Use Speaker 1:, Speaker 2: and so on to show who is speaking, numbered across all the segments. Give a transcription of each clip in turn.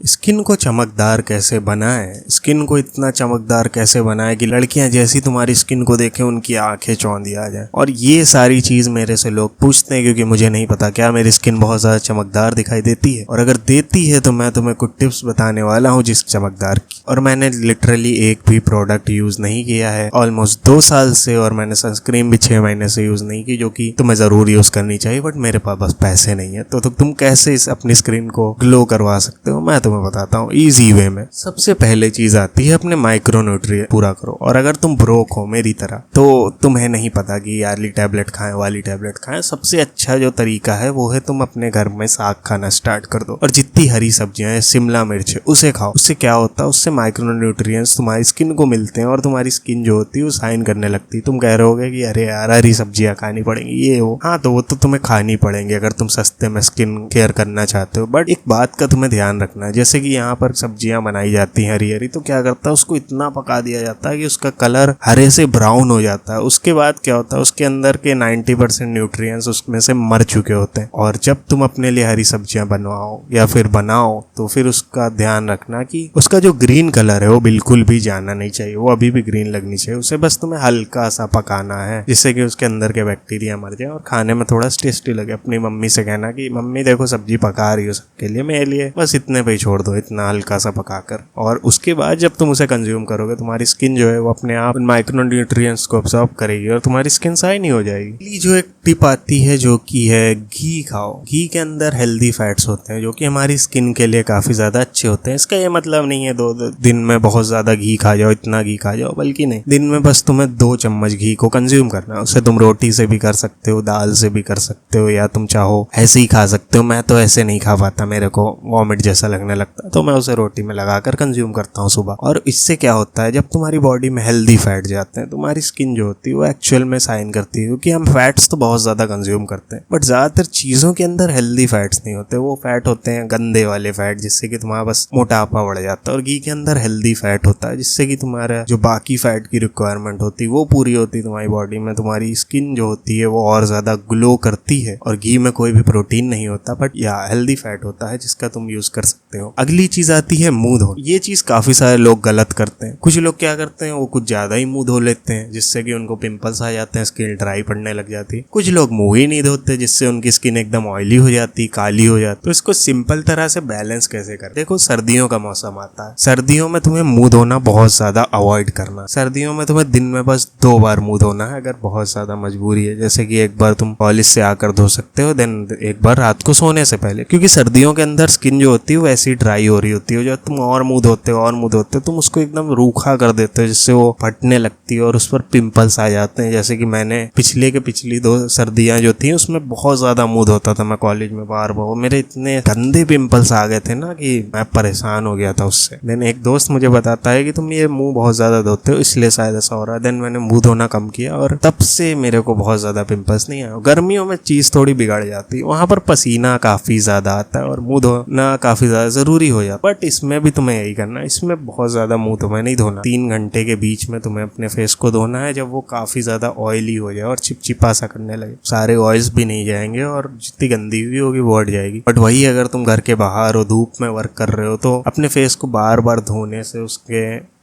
Speaker 1: Skin को चमकदार कैसे बनाएं, स्किन को इतना चमकदार कैसे बनाएं कि लड़कियां जैसी तुम्हारी स्किन को देखें उनकी आंखें चौंधी आ जाए। और ये सारी चीज मेरे से लोग पूछते हैं क्योंकि मुझे नहीं पता क्या मेरी स्किन बहुत ज्यादा चमकदार दिखाई देती है, और अगर देती है तो मैं तुम्हें कुछ टिप्स बताने वाला हूँ जिस चमकदार की। और मैंने लिटरली एक भी प्रोडक्ट यूज नहीं किया है ऑलमोस्ट 2 साल से, और मैंने सनस्क्रीन भी 6 महीने से यूज नहीं की, जो कि तुम्हें जरूर यूज करनी चाहिए, बट मेरे पास बस पैसे नहीं है। तो तुम कैसे इस अपनी स्किन को ग्लो करवा सकते हो मैं तुम्हें बताता हूँ इजी वे में। सबसे पहले चीज आती है अपने माइक्रोन्यूट्रिएंट पूरा करो। और अगर तुम ब्रोक हो मेरी तरह तो तुम्हें नहीं पता कि यारली टैबलेट खाएं वाली टैबलेट खाएं, सबसे अच्छा जो तरीका है वो है तुम अपने घर में साग खाना स्टार्ट कर दो, और जितनी हरी सब्जियां हैं, शिमला मिर्च है, उसे खाओ। उससे क्या होता है, उससे माइक्रोन्यूट्रिएंट्स तुम्हारी स्किन को मिलते हैं और तुम्हारी स्किन जो होती है वो शाइन करने लगती है। तुम कह रहे होगे कि अरे यार हरी सब्जियां खानी पड़ेंगी ये हो, हाँ तो वो तो तुम्हें खानी पड़ेंगी अगर तुम सस्ते में स्किन केयर करना चाहते हो। बट एक बात का तुम्हें ध्यान रखना है, जैसे कि यहाँ पर सब्जियां बनाई जाती हैं हरी हरी, तो क्या करता है उसको इतना पका दिया जाता है कि उसका कलर हरे से ब्राउन हो जाता है। उसके बाद क्या होता है, उसके अंदर के 90% न्यूट्रिएंट्स उसमें से मर चुके होते हैं। और जब तुम अपने लिए हरी सब्जियां बनवाओ या फिर बनाओ तो फिर उसका ध्यान रखना कि उसका जो ग्रीन कलर है वो बिल्कुल भी जाना नहीं चाहिए, वो अभी भी ग्रीन लगनी चाहिए। उसे बस तुम्हें हल्का सा पकाना है जिससे कि उसके अंदर के बैक्टीरिया मर जाए और खाने में थोड़ा टेस्टी लगे। अपनी मम्मी से कहना कि मम्मी देखो सब्जी पका रही हो सबके लिए, मेरे लिए बस इतने पे ही छोड़ दो, इतना हल्का सा पकाकर। और उसके बाद जब तुम उसे कंज्यूम करोगे तुम्हारी स्किन जो है वो अपने आप माइक्रोन्यूट्रिएंट्स को अब्सॉर्ब करेगी और तुम्हारी स्किन शाइन ही हो जाएगी। जो एक टिप आती है जो कि है घी खाओ। घी के अंदर हेल्दी फैट्स होते हैं जो कि हमारी स्किन के लिए काफी ज्यादा अच्छे होते हैं। इसका ये मतलब नहीं है 2 दिन में बहुत ज्यादा घी खा जाओ, इतना घी खा जाओ, बल्कि नहीं, दिन में बस तुम्हें 2 चम्मच घी को कंज्यूम करना है। उसे तुम रोटी से भी कर सकते हो, दाल से भी कर सकते हो, या तुम चाहो ऐसे ही खा सकते हो। मैं तो ऐसे नहीं खा पाता, मेरे को वॉमिट जैसा लगने लगता है, तो मैं उसे रोटी में लगाकर कंज्यूम करता हूँ सुबह। और इससे क्या होता है, जब तुम्हारी बॉडी में हेल्दी फैट जाते हैं तुम्हारी स्किन जो होती है वो एक्चुअल में शाइन करती है, क्योंकि हम फैट्स तो बहुत ज्यादा कंज्यूम करते हैं बट ज्यादातर चीजों के अंदर हेल्दी फैट्स नहीं होते। वो फैट होते हैं गंदे वाले फैट जिससे कि तुम्हारा बस मोटापा बढ़ जाता है। और घी के अंदर हेल्दी फैट होता है जिससे कि तुम्हारा जो बाकी फैट की रिक्वायरमेंट होती है वो पूरी होती है तुम्हारी बॉडी में। तुम्हारी स्किन जो होती है वो और ज्यादा ग्लो करती है। और घी में कोई भी प्रोटीन नहीं होता बट या हेल्दी फैट होता है जिसका तुम यूज कर सकते हो। अगली चीज आती है मुंह धोना। ये चीज काफी सारे लोग गलत करते हैं। कुछ लोग क्या करते हैं, वो कुछ ज्यादा ही मुंह धो लेते हैं जिससे कि उनको पिंपल्स आ जाते हैं, स्किन ड्राई पड़ने लग जाती है। कुछ लोग मुंह ही नहीं धोते जिससे उनकी स्किन एकदम ऑयली हो जाती, काली हो जाती। तो इसको सिंपल तरह से बैलेंस कैसे करें, देखो सर्दियों का मौसम आता है, सर्दियों में तुम्हें मुंह धोना बहुत ज्यादा अवॉइड करना। सर्दियों में तुम्हें दिन में बस 2 बार मुंह धोना है अगर बहुत ज्यादा मजबूरी है, जैसे कि एक बार तुम कॉलेज से आकर धो सकते हो, देन एक बार रात को सोने से पहले। क्योंकि सर्दियों के अंदर स्किन जो होती है वो ऐसी ड्राई हो रही होती है, जब तुम और मुंह धोते हो तुम उसको एकदम रूखा कर देते हो जिससे वो फटने लगती है और उस पर पिंपल्स आ जाते हैं। जैसे कि मैंने पिछली 2 सर्दियां जो थी उसमें बहुत ज्यादा मुंह धोता था मैं कॉलेज में बार, मेरे इतने गंदे पिंपल्स आ गए थे ना कि मैं परेशान हो गया था उससे। देन एक दोस्त मुझे बताता है कि तुम ये मुंह बहुत ज्यादा धोते हो इसलिए शायद ऐसा हो रहा है। देन मैंने मुंह धोना कम किया और तब से मेरे को बहुत ज्यादा पिंपल्स नहीं आया। गर्मियों में चीज थोड़ी बिगड़ जाती है, वहां पर पसीना काफी ज्यादा आता है और मुंह धोना काफी ज्यादा जरूरी हो जाता है। बट इसमें भी तुम्हें यही करना है, इसमें बहुत ज्यादा मुंह तुम्हें नहीं धोना। 3 घंटे के बीच में तुम्हें अपने फेस को धोना है जब वो काफी ज्यादा ऑयली हो जाए और चिपचिपा सा करने लगे। सारे ऑयल्स भी नहीं जाएंगे और जितनी गंदी भी होगी वो हट जाएगी। बट वही अगर तुम घर के बाहर हो, धूप में वर्क कर रहे हो, तो अपने फेस को बार बार धोने से उसके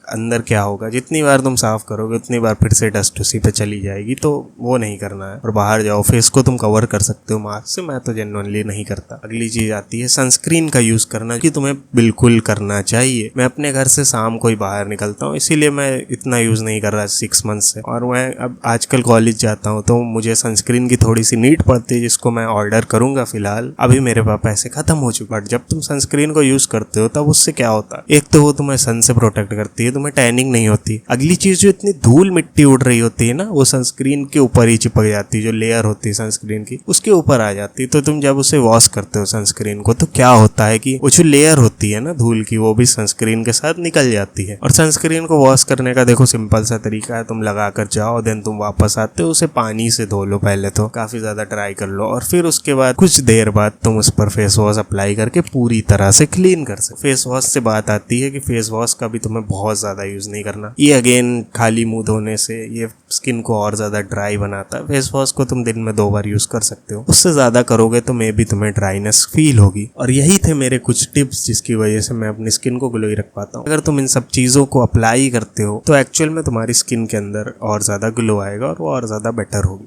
Speaker 1: अंदर क्या होगा, जितनी बार तुम साफ करोगे उतनी बार फिर से डस्ट उसी पे चली जाएगी, तो वो नहीं करना है। और बाहर जाओ फेस को तुम कवर कर सकते हो मास्क से, मैं तो जेन्युइनली नहीं करता। अगली चीज आती है सनस्क्रीन का यूज करना, कि तुम्हें बिल्कुल करना चाहिए। मैं अपने घर से शाम को ही बाहर निकलता हूँ इसीलिए मैं इतना यूज नहीं कर रहा 6 मंथ से। और मैं अब आजकल कॉलेज जाता हूँ तो मुझे सनस्क्रीन की थोड़ी सी नीड पड़ती है जिसको मैं ऑर्डर करूंगा। फिलहाल अभी मेरे पास पैसे खत्म हो चुके। बट जब तुम सनस्क्रीन को यूज करते हो तब उससे क्या होता है, एक तो वो तुम्हें सन से प्रोटेक्ट करती है, तुम्हें टैनिंग नहीं होती। अगली चीज जो इतनी धूल मिट्टी उड़ रही होती है ना वो सनस्क्रीन के ऊपर ही चिपक जाती है, जो लेयर होती है सनस्क्रीन की उसके ऊपर आ जाती है। तो तुम जब उसे वॉश करते हो सनस्क्रीन को तो क्या होता है कि वो जो लेयर होती है ना धूल की वो भी सनस्क्रीन के साथ निकल जाती है। और सनस्क्रीन को वॉश करने का देखो सिंपल सा तरीका है, तुम लगा कर जाओ, देन तुम वापस आते हो उसे पानी से धो लो, पहले तो काफी ज्यादा ट्राई कर लो, और फिर उसके बाद कुछ देर बाद तुम उस पर फेस वॉश अप्लाई करके पूरी तरह से क्लीन कर सकते। फेस वॉश से बात आती है कि फेस वॉश का भी तुम्हें बहुत ज़्यादा यूज़ नहीं करना। ये अगेन खाली मुंह धोने से ये स्किन को और ज़्यादा ड्राई बनाता है। फेस वॉश को तुम दिन में 2 बार यूज़ कर सकते हो, उससे ज़्यादा करोगे तो मे भी तुम्हें ड्राइनेस फील होगी। और यही थे मेरे कुछ टिप्स जिसकी वजह से मैं अपनी स्किन को ग्लोई रख पाता हूँ। अगर तुम इन सब चीज़ों को अप्लाई करते हो तो एक्चुअल में तुम्हारी स्किन के अंदर और ज़्यादा ग्लो आएगा और वो और ज़्यादा बेटर होगी।